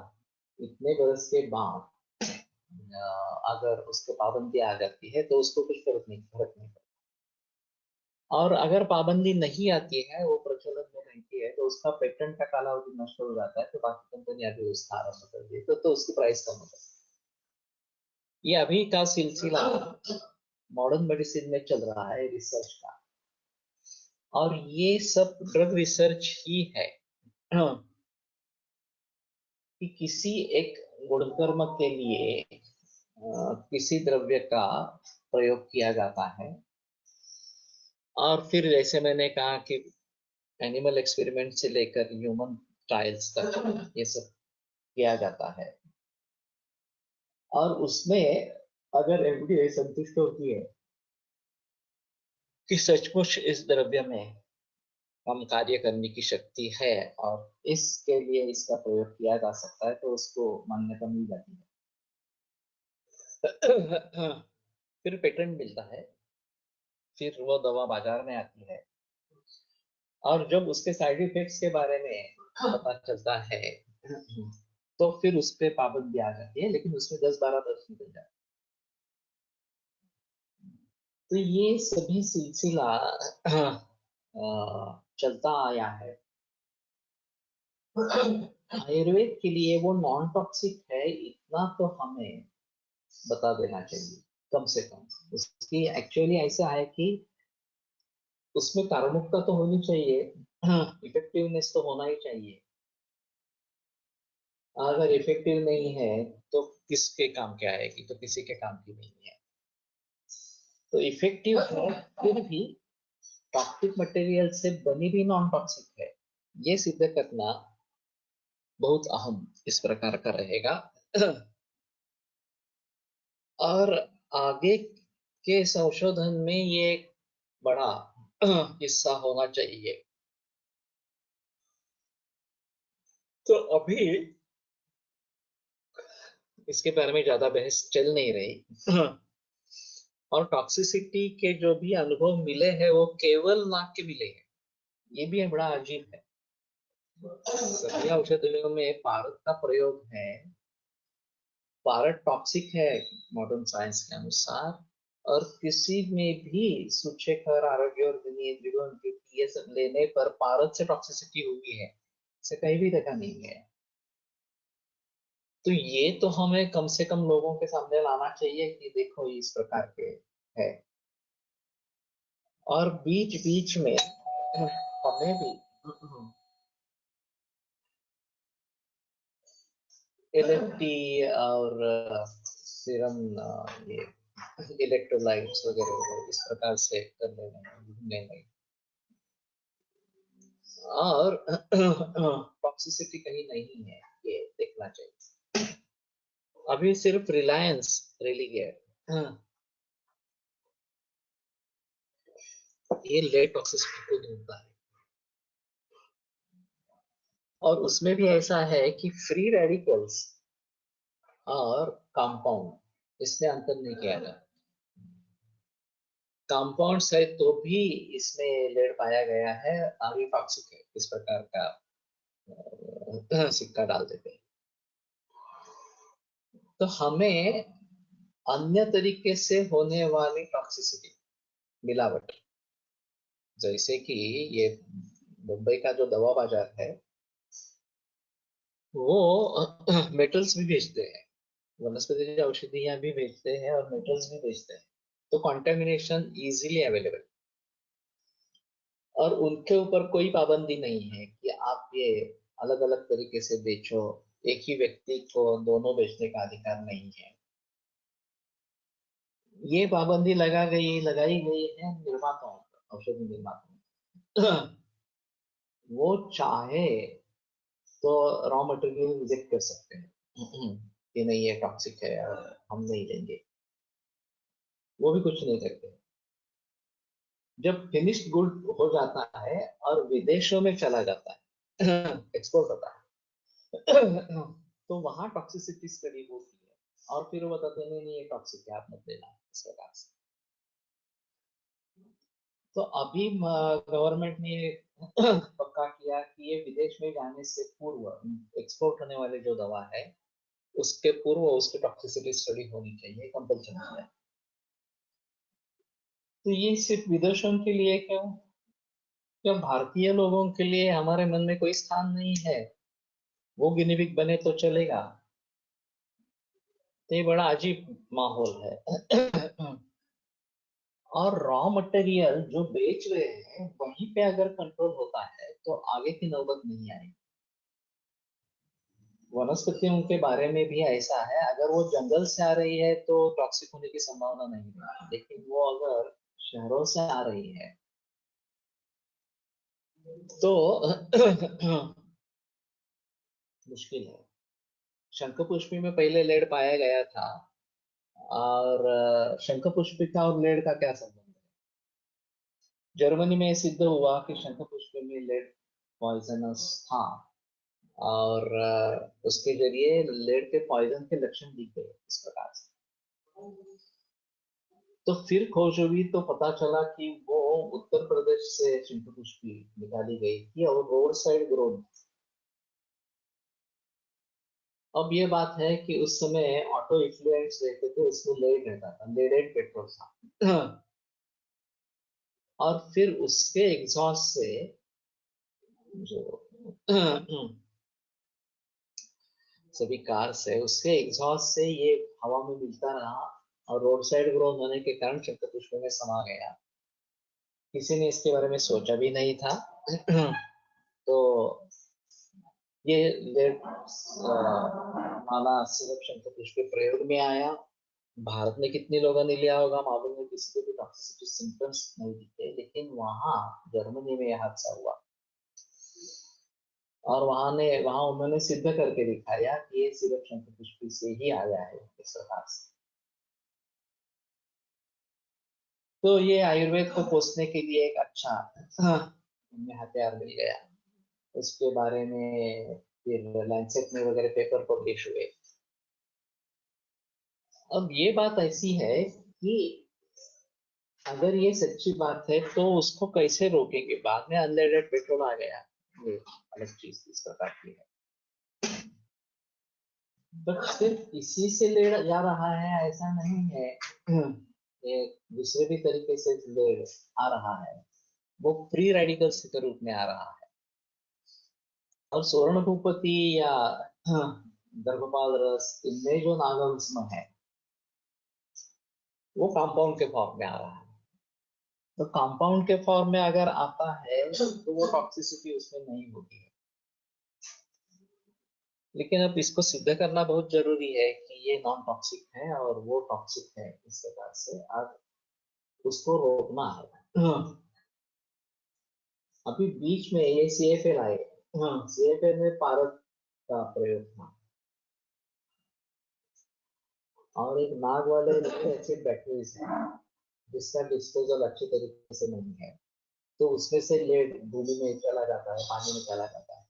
इतने बरस के बाद अगर उसको पाबंदी आ जाती है तो उसको कुछ फर्क नहीं पड़ता। और अगर पाबंदी नहीं आती है, वो प्रचलन में कहीं की है तो उसका पेटेंट का कालावधि नष्ट हो जाता है, तो बाकी कंपनी अभी उसका आरंभ कर दी तो उसकी प्राइस कम हो जाती है। ये अभी का सिलसिला मॉडर्न मेडिसिन में चल रहा है रिसर्च का, और ये सब ड्रग रिसर्च ही है कि किसी एक गुणधर्म के लिए किसी द्रव्य का प्रयोग किया जाता है, और फिर जैसे मैंने कहा कि एनिमल एक्सपेरिमेंट से लेकर ह्यूमन ट्रायल्स तक ये सब किया जाता है, और उसमें अगर एफडीए संतुष्ट होती है कि सचमुच इस द्रव्य में कम कार्य करने की शक्ति है और इसके लिए इसका प्रयोग किया जा सकता है, तो उसको मान्यता मिल जाती है। फिर पेटेंट मिलता है, फिर वो दवा बाजार में आती है, और जब उसके साइड इफेक्ट्स के बारे में पता चलता है तो फिर उस पर पाबंदी आ जाती है, लेकिन उसमें 10-12 वर्ष निकल जाते हैं। तो ये सभी सिलसिला चलता आया है। आयुर्वेद के लिए वो नॉन टॉक्सिक है, इतना तो हमें बता देना चाहिए कम से कम। उसकी एक्चुअली ऐसा है कि उसमें कारणुकता तो होनी चाहिए, इफेक्टिवनेस तो होना ही चाहिए। अगर इफेक्टिव नहीं है तो किसके काम के आएगी, तो किसी के काम की नहीं है। तो इफेक्टिव है फिर भी टॉक्सिक मटेरियल से बनी भी नॉन टॉक्सिक है, ये सिद्ध करना बहुत अहम इस प्रकार का रहेगा। और आगे के संशोधन में ये एक बड़ा हिस्सा होना चाहिए। तो अभी इसके बारे में ज्यादा बहस चल नहीं रही। और टॉक्सिसिटी के जो भी अनुभव मिले हैं वो केवल नाक के मिले हैं, ये भी बड़ा अजीब है। सभी औषधियों में पारद का प्रयोग है, पारद टॉक्सिक है मॉडर्न साइंस के अनुसार, और किसी में भी सूचेकर आरोग्य और ये सब लेने पर पारद से टॉक्सिसिटी हुई है, इसे कहीं भी देखा नहीं है। तो ये तो हमें कम से कम लोगों के सामने लाना चाहिए कि देखो इस प्रकार के है। और बीच बीच में हमें भी एलएफटी और सीरम, ये इलेक्ट्रोलाइट्स वगैरह वगैरह इस प्रकार से कर लेने में, और टॉक्सिसिटी कहीं नहीं है ये देखना चाहिए। अभी सिर्फ रिलायंस रेलिगेयर ये लेट टॉक्सिसिटी को ढूंढता है, और उसमें भी ऐसा है कि फ्री रेडिकल्स और कंपाउंड इसमें अंतर नहीं किया जाता। कंपाउंड्स है तो भी इसमें लेड पाया गया है, आगे टॉक्सिक है, इस प्रकार का सिक्का डाल देते हैं। तो हमें अन्य तरीके से होने वाली टॉक्सिसिटी, मिलावट, जैसे कि ये मुंबई का जो दवा बाजार है वो मेटल्स भी बेचते हैं, वनस्पति औषधियां भी बेचते हैं और मेटल्स भी बेचते हैं, तो कंटेमिनेशन इजीली अवेलेबल, और उनके ऊपर कोई पाबंदी नहीं है कि आप ये अलग अलग तरीके से बेचो, एक ही व्यक्ति को दोनों बेचने का अधिकार नहीं है। ये पाबंदी लगाई गई है निर्माताओं पर, औषधि निर्माताओं। वो चाहे तो रॉ मटेरियल रिजेक्ट कर सकते हैं कि नहीं ये टॉक्सिक है और हम नहीं लेंगे, वो भी कुछ नहीं करते। जब फिनिश्ड गुड हो जाता है और विदेशों में चला जाता है, एक्सपोर्ट होता है, तो वहां टॉक्सिसिटी स्टडी होती है, और फिर वो बताते हैं नहीं ये टॉक्सिक है, आप मत लेना, इस प्रकार से। तो अभी गवर्नमेंट ने पक्का किया कि ये विदेश में जाने से पूर्व एक्सपोर्ट होने वाले जो दवा है उसके पूर्व उसकी टॉक्सिसिटी स्टडी होनी चाहिए, कंपल्सन है। तो ये सिर्फ विदेशों के लिए क्यों, क्या भारतीय लोगों के लिए हमारे मन में कोई स्थान नहीं है? वो गिनिबिग बने तो चलेगा। तो ये बड़ा अजीब माहौल है। और रॉ मटेरियल जो बेच रहे हैं वहीं पे अगर कंट्रोल होता है तो आगे की नौबत नहीं आएगी। वनस्पतियों के बारे में भी ऐसा है, अगर वो जंगल से आ रही है तो टॉक्सिक होने की संभावना नहीं है, लेकिन वो अगर शहरों से आ रही है तो मुश्किल है। शंखपुष्पी में पहले लेड पाया गया था, और शंखपुष्पिका और लेड का क्या संबंध है? जर्मनी में सिद्ध हुआ कि शंखपुष्पी में लेड पॉइजनस था, और उसके जरिए लेड के पॉइजन के लक्षण दिखे इस प्रकार से। तो फिर खोज हुई तो पता चला कि वो उत्तर प्रदेश से शंखपुष्पी निकाली गई थी और रोड साइड ग्रोन। अब ये बात है कि उस समय ऑटो इन्फ्लुएंस रहते थे, उसमें लेड रहता था, लेडेड पेट्रोल था। और फिर उसके एग्जॉस्ट से जो सभी कार से उसके एग्जॉस्ट से ये हवा में मिलता रहा, और रोड साइड ग्रोन होने के कारण शंखपुष्प में समा गया। किसी ने इसके बारे में सोचा भी नहीं था। तो ये लेड माला सिर्फ शंखपुष्प के प्रयोग में आया। भारत में कितने लोगों ने लिया होगा मालूम है, किसी को भी टॉक्सिसिटी सिम्टम्स नहीं दिखे, लेकिन वहां जर्मनी में यह हादसा हुआ। और वहां उन्होंने सिद्ध करके दिखाया कि ये सिर्फ शंखपुष्पी से ही आया है इस प्रकार से। तो ये आयुर्वेद को पोसने के लिए एक अच्छा हमें हथियार मिल गया। उसके बारे में फिर लैंसेट में वगैरह पेपर पब्लिश हुए। अब ये बात ऐसी है कि अगर ये सच्ची बात है तो उसको कैसे रोकेंगे? बाद में अनलेडेड पेट्रोल आ गया, ये अलग चीज इस प्रकार की है। बट सिर्फ इसी से ले जा रहा है ऐसा नहीं है। ये दूसरे भी तरीके से ले आ रहा है। वो फ्री रेडिकल्स के रूप में आ रहा है। और स्वर्ण भूपति या गर्भपाल रस, इनमें जो नागवंश है वो कंपाउंड के फॉर्म में आ रहा है। तो कंपाउंड के फॉर्म में अगर आता है तो वो टॉक्सिसिटी उसमें नहीं होती है। लेकिन अब इसको सिद्ध करना बहुत जरूरी है कि ये नॉन टॉक्सिक है और वो टॉक्सिक है, इस प्रकार से अब उसको रोकना है। अभी बीच में ये सीएफएल आए। सीएफएल में पारद का प्रयोग था, और एक नाग वाले एसिड बैटरीज है जिसका डिस्पोजल अच्छे तरीके से नहीं है, तो उसमें से लेड भूमि में चला जाता है, पानी में चला जाता है।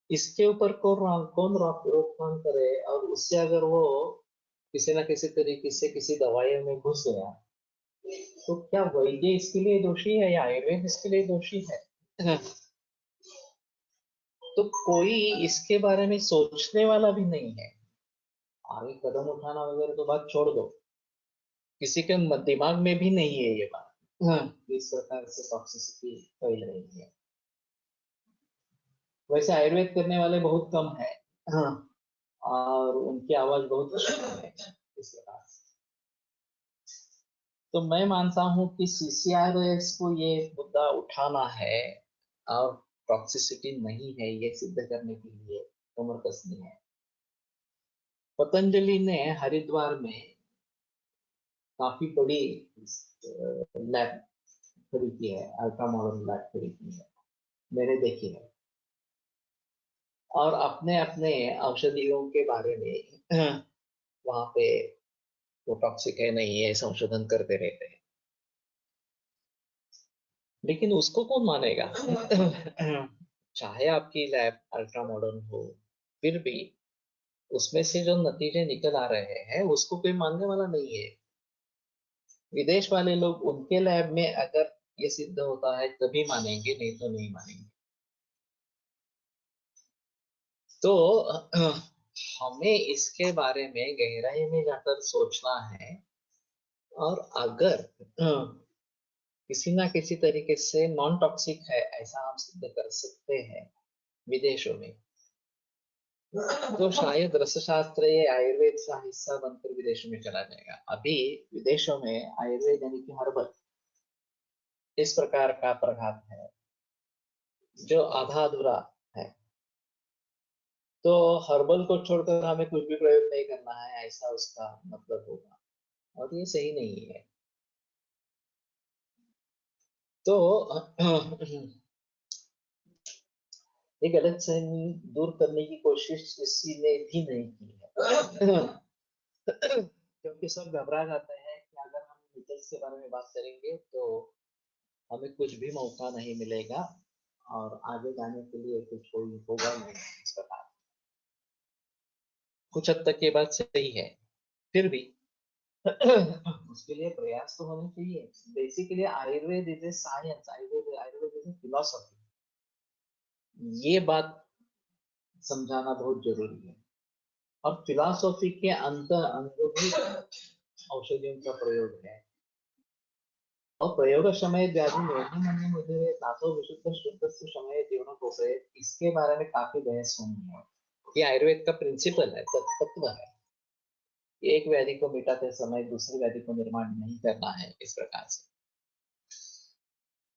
इसके ऊपर कौन रोकथाम करे? और उससे अगर वो किसी ना किसी तरीके से किसी दवाइयों में घुस गया तो क्या वैद्य इसके लिए दोषी है या आयुर्वेद इसके लिए दोषी है? तो कोई इसके बारे में सोचने वाला भी नहीं है। आगे कदम उठाना वगैरह तो बात छोड़ दो, किसी के दिमाग में भी नहीं है ये बात। इस प्रकार से टॉक्सिसिटी फैल रही है। वैसे आयुर्वेद करने वाले बहुत कम है, हाँ, और उनकी आवाज बहुत कम है इस प्रकार से। तो मैं मानता हूँ कि सीसीआरएस को ये मुद्दा उठाना है, और टॉक्सिसिटी नहीं है ये सिद्ध करने के लिए कमर कसनी है। पतंजलि ने हरिद्वार में काफी बड़ी लैब खड़ी की है, अल्ट्रा मॉडर्न लैब खड़ी की है, मैंने देखी है। और अपने अपने औषधियों के बारे में वहां पे वो टॉक्सिक है नहीं है संशोधन करते रहते हैं, लेकिन उसको कौन मानेगा? चाहे आपकी लैब अल्ट्रा मॉडर्न हो, फिर भी उसमें से जो नतीजे निकल आ रहे हैं उसको कोई मानने वाला नहीं है। विदेश वाले लोग उनके लैब में अगर ये सिद्ध होता है तभी मानेंगे, नहीं तो नहीं मानेंगे। तो हमें इसके बारे में गहराई में जाकर सोचना है। और अगर किसी ना किसी तरीके से नॉन टॉक्सिक है, ऐसा हम सिद्ध कर सकते हैं विदेशों में। तो शायद रसशास्त्र ये आयुर्वेद का हिस्सा बनकर विदेशों में चला जाएगा। अभी विदेशों में आयुर्वेद यानी कि हर्बल इस प्रकार का प्रभाव है जो आधा अधूरा है। तो हर्बल को छोड़कर हमें कुछ भी प्रयोग नहीं करना है, ऐसा उसका मतलब होगा, और ये सही नहीं है। तो ये गलतफहमी दूर करने की कोशिश किसी ने भी नहीं की है। क्योंकि सब घबरा जाते हैं कि अगर हम डिटेल्स के बारे में बात करेंगे तो हमें कुछ भी मौका नहीं मिलेगा और आगे जाने के लिए कुछ होगा नहीं इस प्रकार। कुछ हद तक ये बात सही है, फिर भी उसके लिए प्रयास तो होने चाहिए। Basically Ayurveda is a science, Ayurveda is a philosophy, ये बात समझाना बहुत जरूरी है। और फिलोसफी के अंतर अंगभूत औषधियों का प्रयोग है। और प्रयोग समय व्याधि निर्णय मुझे धातु विशुद्ध शुद्ध समय जीवन को इसके बारे में काफी बहस होनी है। ये आयुर्वेद का प्रिंसिपल है, तत्व है। एक व्याधि को मिटाते समय दूसरी व्याधि को निर्माण नहीं करना है इस प्रकार से।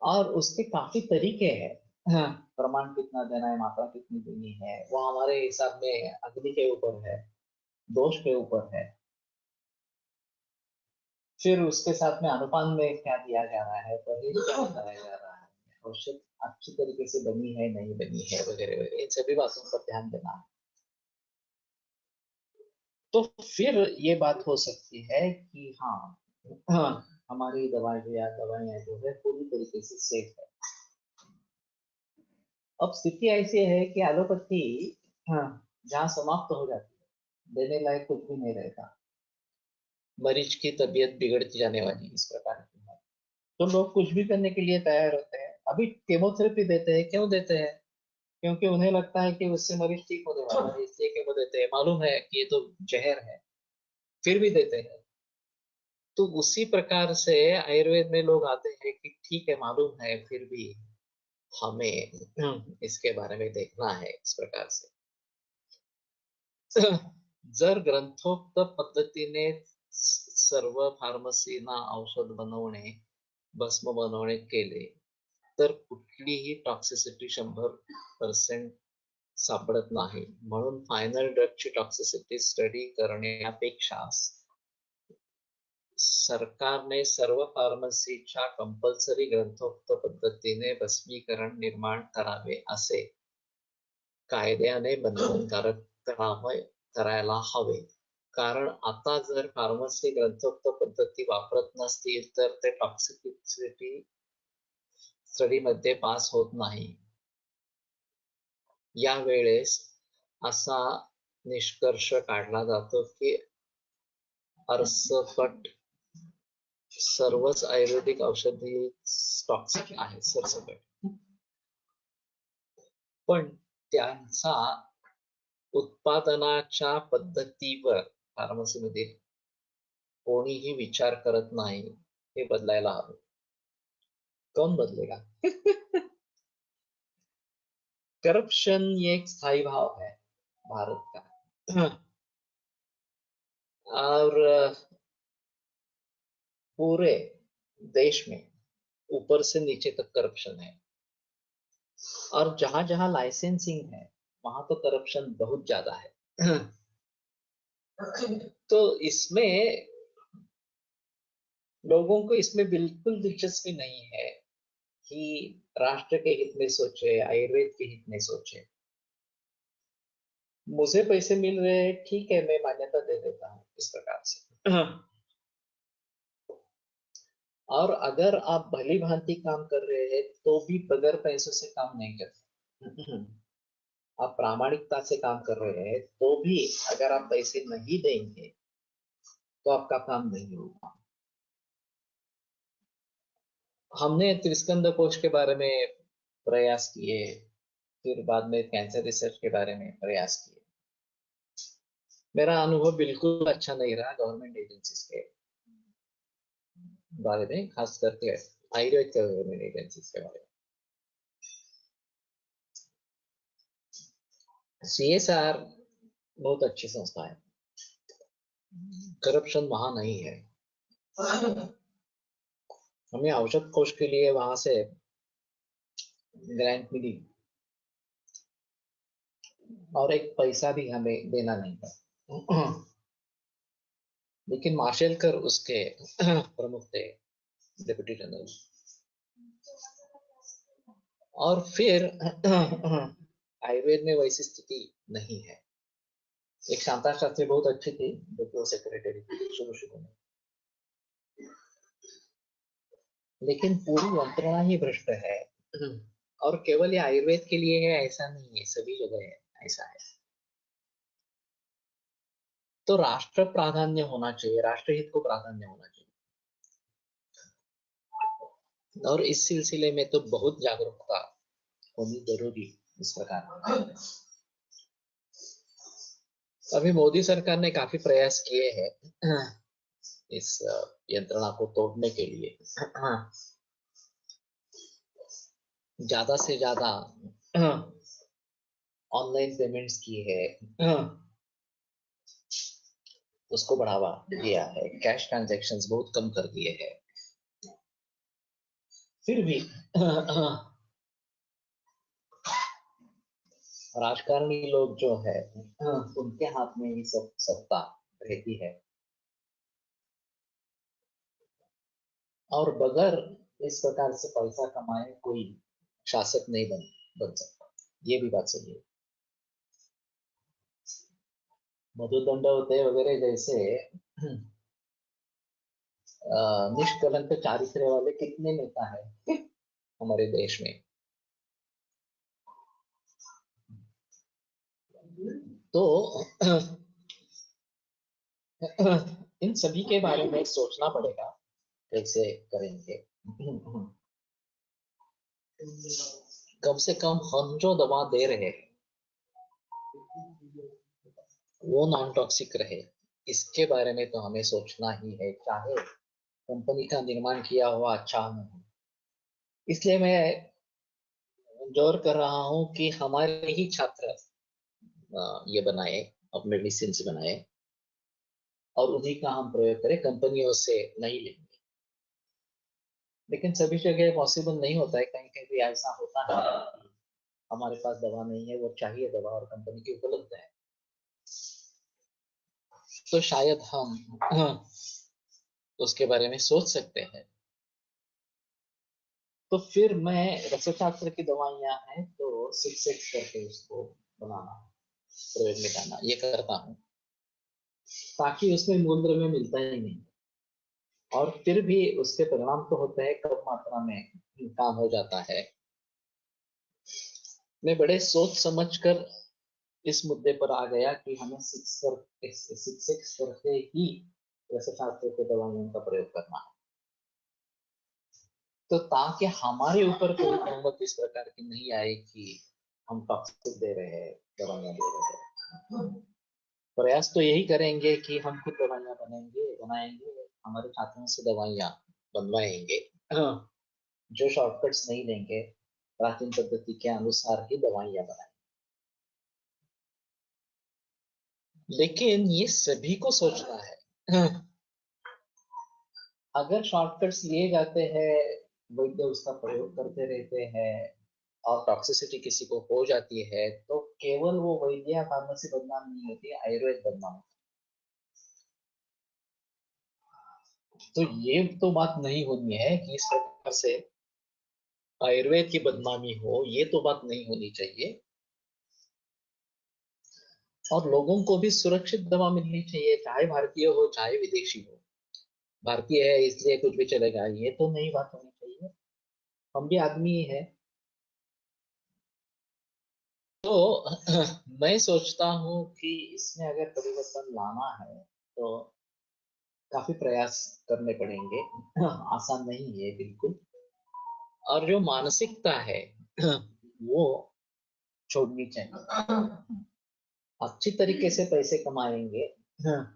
और उसके काफी तरीके हैं। हाँ, प्रमाण कितना देना है, मात्रा कितनी देनी है, वो हमारे हिसाब में अग्नि के ऊपर है, दोष के ऊपर है। फिर उसके साथ में अनुपान में क्या दिया जा रहा है, परहेज क्या बताया जा रहा है, औषध अच्छी तरीके से बनी है नहीं बनी है, वगैरह वगैरह, इन सभी बातों पर ध्यान देना है। तो फिर ये बात हो सकती है कि हाँ, हमारी दवाइयाँ जो है पूरी तरीके से सेफ है। अब स्थिति ऐसी है कि एलोपैथी हाँ, जहाँ समाप्त हो जाती है, देने लायक कुछ भी नहीं रहता, मरीज की तबीयत बिगड़ती जाने वाली इस प्रकार की है। तो लोग कुछ भी करने के लिए तैयार होते हैं। अभी केमोथेरेपी देते हैं, क्यों देते हैं? क्योंकि उन्हें लगता है कि उससे मरीज ठीक होने वाला है, इसलिए केमो देते हैं। मालूम है कि ये तो जहर है, फिर भी देते हैं। तो उसी प्रकार से आयुर्वेद में लोग आते हैं कि ठीक है, मालूम है, फिर भी हमें इसके बारे में देखना है इस प्रकार से। जर ग्रंथोक्त पद्धतीने सर्व फार्मसीना औषध बनवणे, भस्म बनवणे केले तर कुठलीही टॉक्सिसिटी 100% सापडत नाही. म्हणून फायनल ड्रगची टॉक्सिसिटी स्टडी करण्यापेक्षा सरकारने सर्व फार्मसीच्या कंपल्सरी ग्रंथोक्त पद्धतीने भस्मीकरण निर्माण करावे असे कायद्याने बंधनकारक करायला हवे. कारण आता जर फार्मसी ग्रंथोक्त पद्धती वापरत नसतील तर ते टॉक्सिसिटी स्टडी मध्ये पास होत नाही. यावेळेस असा निष्कर्ष काढला जातो की सरसकट सर्वच आयुर्वेदिक औषधी टॉक्सिक आहेत सरसकट. पण त्यांचा उत्पादनाच्या पद्धतीवर फार्मसीमधील कोणीही विचार करत नाही. हे बदलायला हवं. कौन बदलेगा? करप्शन ये एक स्थायी भाव है भारत का। और पूरे देश में ऊपर से नीचे तक करप्शन है। और जहां जहां लाइसेंसिंग है वहां तो करप्शन बहुत ज्यादा है। तो इसमें लोगों को इसमें बिल्कुल दिलचस्पी नहीं है कि राष्ट्र के हित में सोचे, आयुर्वेद के हित में सोचे। मुझे पैसे मिल रहे हैं, ठीक है, मैं मान्यता दे देता हूँ इस प्रकार से। और अगर आप भली भांति काम कर रहे हैं तो भी बगैर पैसों से काम नहीं करते। आप प्रामाणिकता से काम कर रहे हैं तो भी अगर आप पैसे नहीं देंगे तो आपका काम नहीं होगा। हमने त्रिस्कंद कोश के बारे में प्रयास किए, फिर बाद में कैंसर रिसर्च के बारे में प्रयास किए। मेरा अनुभव बिल्कुल अच्छा नहीं रहा गवर्नमेंट एजेंसीज के बारे में, खास करके आयुर्वेद के गवर्नमेंट एजेंसीज के बारे में। CSR बहुत अच्छी संस्था है, करप्शन वहां नहीं है। हमें औषध कोष के लिए वहां से ग्रांट मिली और एक पैसा भी हमें देना नहीं था। लेकिन माशेलकर उसके प्रमुख थे, डिप्टी जनरल। और फिर आयुर्वेद में वैसी स्थिति नहीं है। एक शांता शास्त्री बहुत अच्छी थी, जो कि वो सेक्रेटरी थी शुरू में, लेकिन पूरी यंत्रणा ही भ्रष्ट है। और केवल ये आयुर्वेद के लिए है ऐसा नहीं है, सभी जगह है ऐसा है। तो राष्ट्र प्राधान्य होना चाहिए, राष्ट्रहित को प्राधान्य होना चाहिए। और इस सिलसिले में तो बहुत जागरूकता होनी जरूरी इस प्रकार। अभी मोदी सरकार ने काफी प्रयास किए हैं इस यंत्रणा को तोड़ने के लिए। ज्यादा से ज्यादा ऑनलाइन पेमेंट्स की है, उसको बढ़ावा दिया है, कैश ट्रांजैक्शंस बहुत कम कर दिए हैं। फिर भी राजकारणी लोग जो है उनके हाथ में ही सब सत्ता रहती है, और बगैर इस प्रकार से पैसा कमाए कोई शासक नहीं बन सकता। ये भी बात सही है। मधुदंडवते वगैरह जैसे निष्कलंक चारित्र्य वाले कितने नेता है हमारे देश में। तो इन सभी के बारे में सोचना पड़ेगा, कैसे करेंगे। कम से कम हम जो दवा दे रहे हैं वो नॉन टॉक्सिक रहे, इसके बारे में तो हमें सोचना ही है, चाहे कंपनी का निर्माण किया हुआ अच्छा न हो। इसलिए मैं जोर कर रहा हूं कि हमारे ही छात्र ये बनाए, अब मेडिसिन बनाए और उन्हीं का हम प्रयोग करें, कंपनियों से नहीं लेंगे। लेकिन सभी जगह पॉसिबल नहीं होता है, कहीं कहीं भी ऐसा होता है हमारे पास दवा नहीं है, वो चाहिए दवा और कंपनी की उपलब्ध है, तो शायद हम उसके बारे में सोच सकते हैं। तो फिर मैं रसशास्त्र की दवाइयां हैं तो 6x करके उसको बनाना, प्रयोग में लाना, ये करता हूँ, ताकि उसमें मूल द्रव्य मिलता ही नहीं। और फिर भी उसके परिणाम तो होते हैं, कम मात्रा में काम हो जाता है। मैं बड़े सोच समझ कर इस मुद्दे पर आ गया कि हमें 6x करके ही रसशास्त्र के दवाइयों का प्रयोग करना है, तो ताकि हमारे ऊपर कोई नौबत इस प्रकार की नहीं आए कि हम टॉक्सिक दे रहे हैं, दवाइयां दे रहे हैं। प्रयास तो यही करेंगे कि हम खुद दवाइयां बनाएंगे, हमारे छात्रों से दवाइयां बनवाएंगे, जो शॉर्टकट्स नहीं लेंगे, प्राचीन पद्धति के अनुसार ही दवाइयां बनाएंगे। लेकिन ये सभी को सोचना है। अगर शॉर्टकट्स लिए जाते हैं, वैद्य उसका प्रयोग करते रहते हैं और टॉक्सिसिटी किसी को हो जाती है, तो केवल वो वैद्य या फार्मेसी बदनाम नहीं होती, आयुर्वेद बदनाम होता है। तो ये तो बात नहीं होनी है कि इस प्रकार से आयुर्वेद की बदनामी हो, ये तो बात नहीं होनी चाहिए। और लोगों को भी सुरक्षित दवा मिलनी चाहिए, चाहे भारतीय हो चाहे विदेशी हो। भारतीय है इसलिए कुछ भी चलेगा, ये तो नहीं बात होनी चाहिए। हम भी आदमी ही है। तो मैं सोचता हूँ कि इसमें अगर परिवर्तन लाना है तो काफी प्रयास करने पड़ेंगे। आसान नहीं है बिल्कुल। और जो मानसिकता है वो छोड़नी चाहिए। अच्छी तरीके से पैसे कमाएंगे,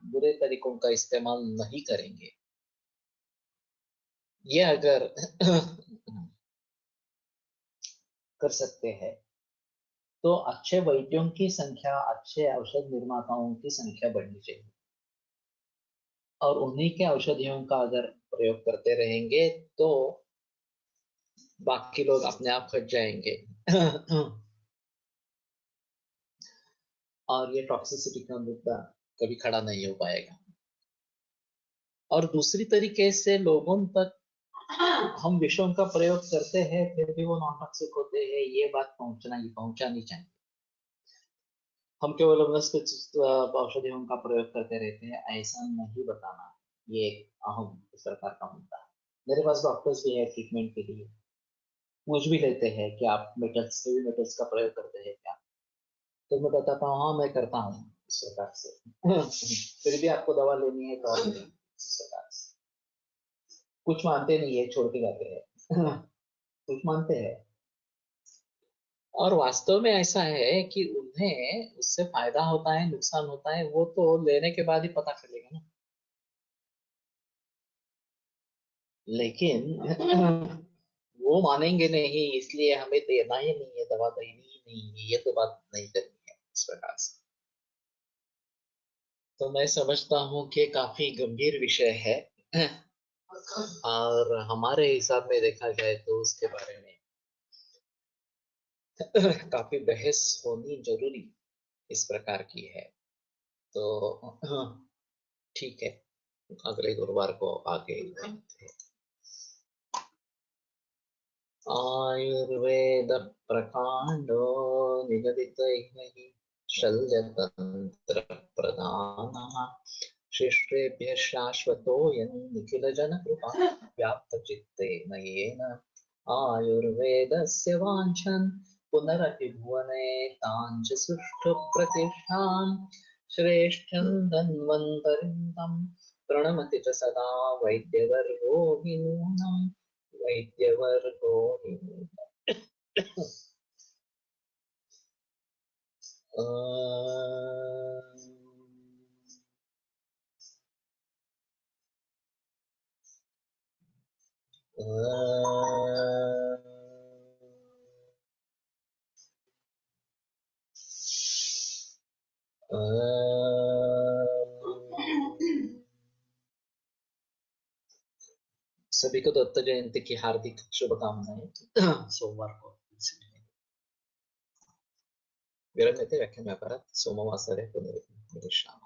बुरे तरीकों का इस्तेमाल नहीं करेंगे, ये अगर कर सकते हैं तो अच्छे वैद्यों की संख्या, अच्छे औषध निर्माताओं की संख्या बढ़नी चाहिए, और उन्हीं के औषधियों का अगर प्रयोग करते रहेंगे तो बाकी लोग अपने आप हट जाएंगे। और ये टॉक्सिसिटी का मुद्दा कभी खड़ा नहीं हो पाएगा। और दूसरी तरीके से लोगों तक हम विषयों का प्रयोग करते हैं फिर भी वो नॉन टॉक्सिक होते हैं, ये बात पहुंचानी चाहिए। हम केवल वनस्पति औषधियों का प्रयोग करते रहते हैं ऐसा नहीं बताना, ये एक अहम इस प्रकार का मुद्दा है। मेरे पास डॉक्टर्स भी है ट्रीटमेंट के लिए, पूछ भी लेते हैं कि आप मेटल्स, हेवी मेटल्स का प्रयोग करते हैं क्या, तो मैं बताता हूँ हाँ मैं करता हूँ इस प्रकार से। फिर भी आपको दवा लेनी है तो आप लें, इस प्रकार से। कुछ मानते नहीं है, छोड़ के जाते हैं। कुछ मानते हैं, और वास्तव में ऐसा है कि उन्हें उससे फायदा होता है नुकसान होता है वो तो लेने के बाद ही पता चलेगा ना। लेकिन वो मानेंगे नहीं, इसलिए हमें देना ही नहीं है, दवा देनी ही नहीं है, ये तो बात नहीं करनी है इस प्रकार से। तो मैं समझता हूँ कि काफी गंभीर विषय है, और हमारे हिसाब में देखा जाए तो उसके बारे में काफी बहस होनी जरूरी इस प्रकार की है। तो ठीक है, अगले गुरुवार को आगे देखते हैं। आयुर्वेद प्रकांडो निगदितैः शल्यतंत्र प्रधानः शिष्येभ्यः शाश्वतोऽयं निखिलजनकृपा व्याप्तचित्तेन येन आयुर्वेदस्य वाञ्छन् पुनरपि भुवने ताञ्च सुष्ठुप्रतिष्ठां श्रेष्ठं धन्वन्तरिं तं प्रणमति च सदा वैद्यवर्गो हि नूनम् वैद्यवर्गो हि नूनम्। सभी को दत्त जयंती की हार्दिक शुभकामनाएं। सोमवार को विरम्यते व्याख्यान व्यापारात् सोमवासरे पुनर्मिलिष्यामः।